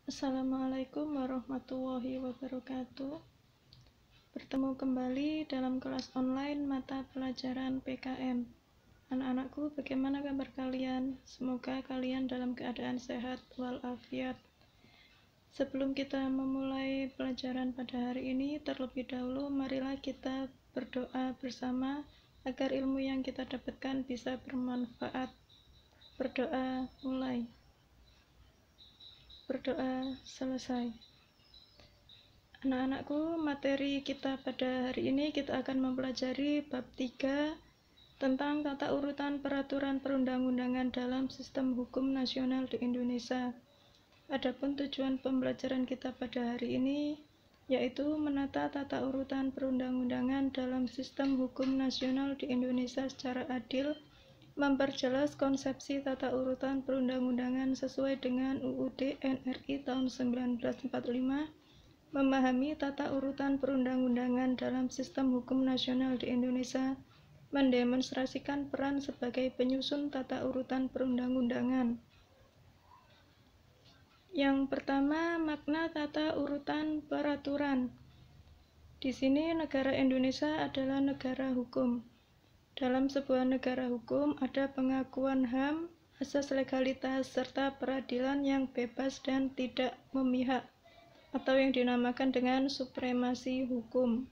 Assalamualaikum warahmatullahi wabarakatuh. Bertemu kembali dalam kelas online mata pelajaran PKM. Anak-anakku, bagaimana kabar kalian? Semoga kalian dalam keadaan sehat walafiat. Sebelum kita memulai pelajaran pada hari ini, terlebih dahulu marilah kita berdoa bersama agar ilmu yang kita dapatkan bisa bermanfaat. Berdoa mulai. Berdoa selesai. Anak-anakku, materi kita pada hari ini kita akan mempelajari bab 3 tentang tata urutan peraturan perundang-undangan dalam sistem hukum nasional di Indonesia. Adapun tujuan pembelajaran kita pada hari ini yaitu menata tata urutan perundang-undangan dalam sistem hukum nasional di Indonesia secara adil, memperjelas konsepsi tata urutan perundang-undangan sesuai dengan UUD NRI tahun 1945, memahami tata urutan perundang-undangan dalam sistem hukum nasional di Indonesia, mendemonstrasikan peran sebagai penyusun tata urutan perundang-undangan. Yang pertama, makna tata urutan peraturan. Di sini negara Indonesia adalah negara hukum. Dalam sebuah negara hukum ada pengakuan HAM, asas legalitas, serta peradilan yang bebas dan tidak memihak, atau yang dinamakan dengan supremasi hukum.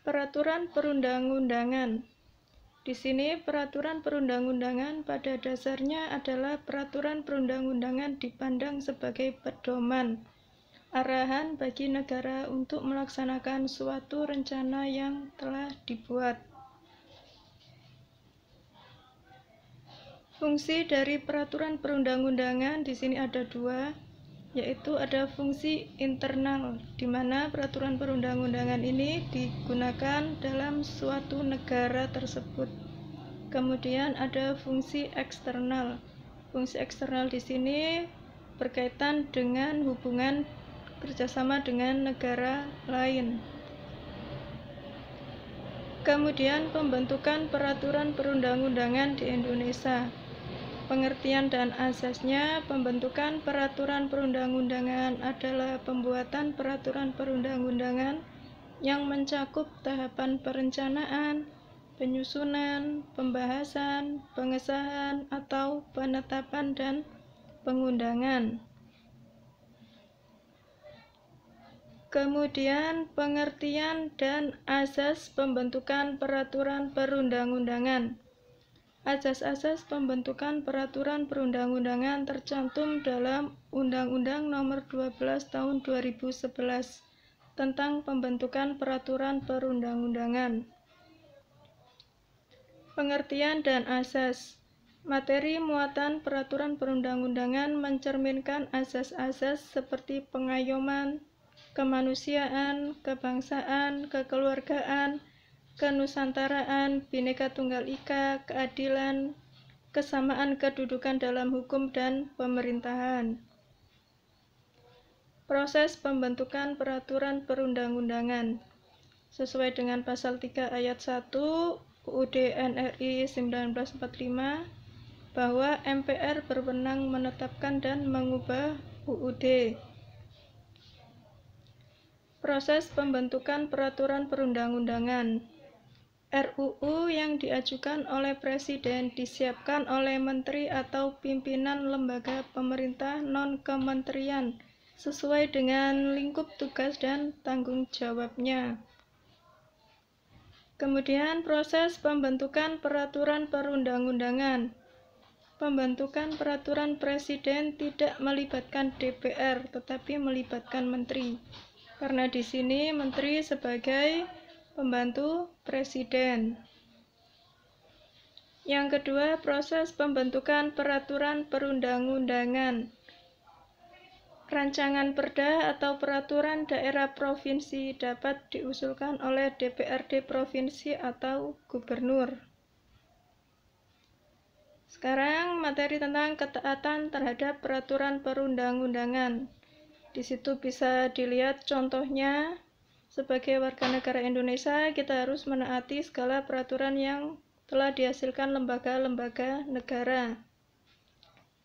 Peraturan perundang-undangan. Di sini peraturan perundang-undangan pada dasarnya adalah peraturan perundang-undangan dipandang sebagai pedoman, arahan bagi negara untuk melaksanakan suatu rencana yang telah dibuat. Fungsi dari peraturan perundang-undangan di sini ada dua, yaitu ada fungsi internal, di mana peraturan perundang-undangan ini digunakan dalam suatu negara tersebut. Kemudian ada fungsi eksternal. Fungsi eksternal di sini berkaitan dengan hubungan kerjasama dengan negara lain. Kemudian pembentukan peraturan perundang-undangan di Indonesia. Pengertian dan asasnya, pembentukan peraturan perundang-undangan adalah pembuatan peraturan perundang-undangan yang mencakup tahapan perencanaan, penyusunan, pembahasan, pengesahan, atau penetapan dan pengundangan. Kemudian pengertian dan asas pembentukan peraturan perundang-undangan. Asas-asas pembentukan peraturan perundang-undangan tercantum dalam Undang-Undang Nomor 12 Tahun 2011 tentang pembentukan peraturan perundang-undangan. Pengertian dan asas. Materi muatan peraturan perundang-undangan mencerminkan asas-asas seperti pengayoman, kemanusiaan, kebangsaan, kekeluargaan, kenusantaraan, Bhinneka Tunggal Ika, keadilan, kesamaan kedudukan dalam hukum dan pemerintahan. Proses pembentukan peraturan perundang-undangan. Sesuai dengan pasal 3 ayat 1 UUD NRI 1945 bahwa MPR berwenang menetapkan dan mengubah UUD. Proses pembentukan peraturan perundang-undangan. RUU yang diajukan oleh Presiden disiapkan oleh Menteri atau pimpinan lembaga pemerintah non-kementerian sesuai dengan lingkup tugas dan tanggung jawabnya. Kemudian proses pembentukan peraturan perundang-undangan. Pembentukan peraturan Presiden tidak melibatkan DPR tetapi melibatkan Menteri. Karena di sini Menteri sebagai pembantu Presiden. Yang kedua, proses pembentukan peraturan perundang-undangan. Rancangan perda atau peraturan daerah provinsi dapat diusulkan oleh DPRD provinsi atau gubernur. Sekarang materi tentang ketaatan terhadap peraturan perundang-undangan. Di situ bisa dilihat contohnya. Sebagai warga negara Indonesia, kita harus menaati segala peraturan yang telah dihasilkan lembaga-lembaga negara.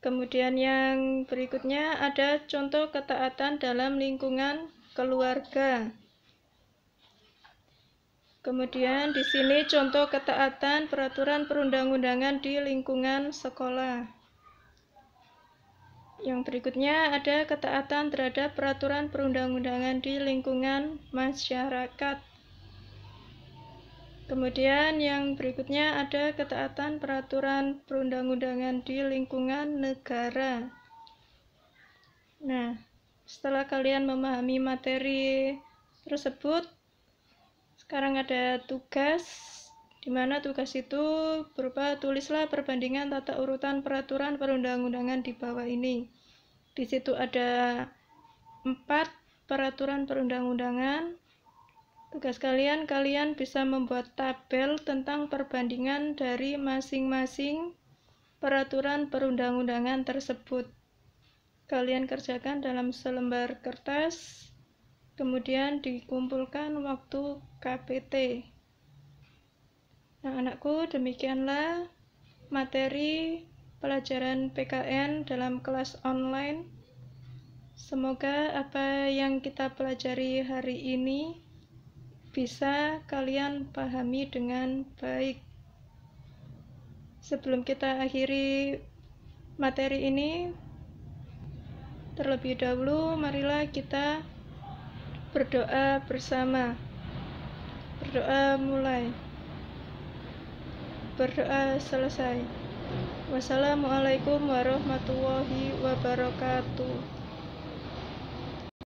Kemudian yang berikutnya ada contoh ketaatan dalam lingkungan keluarga. Kemudian di sini contoh ketaatan peraturan perundang-undangan di lingkungan sekolah. Yang berikutnya ada ketaatan terhadap peraturan perundang-undangan di lingkungan masyarakat. Kemudian yang berikutnya ada ketaatan peraturan perundang-undangan di lingkungan negara. Nah, setelah kalian memahami materi tersebut, sekarang ada tugas, di mana tugas itu berupa tulislah perbandingan tata urutan peraturan perundang-undangan di bawah ini. Di situ ada 4 peraturan perundang-undangan. Tugas kalian bisa membuat tabel tentang perbandingan dari masing-masing peraturan perundang-undangan tersebut. Kalian kerjakan dalam selembar kertas, kemudian dikumpulkan waktu KPT. Nah, anakku, demikianlah materi pelajaran PKN dalam kelas online. Semoga apa yang kita pelajari hari ini bisa kalian pahami dengan baik. Sebelum kita akhiri materi ini, terlebih dahulu marilah kita berdoa bersama. Berdoa mulai. Berdoa selesai. Wassalamualaikum warahmatullahi wabarakatuh.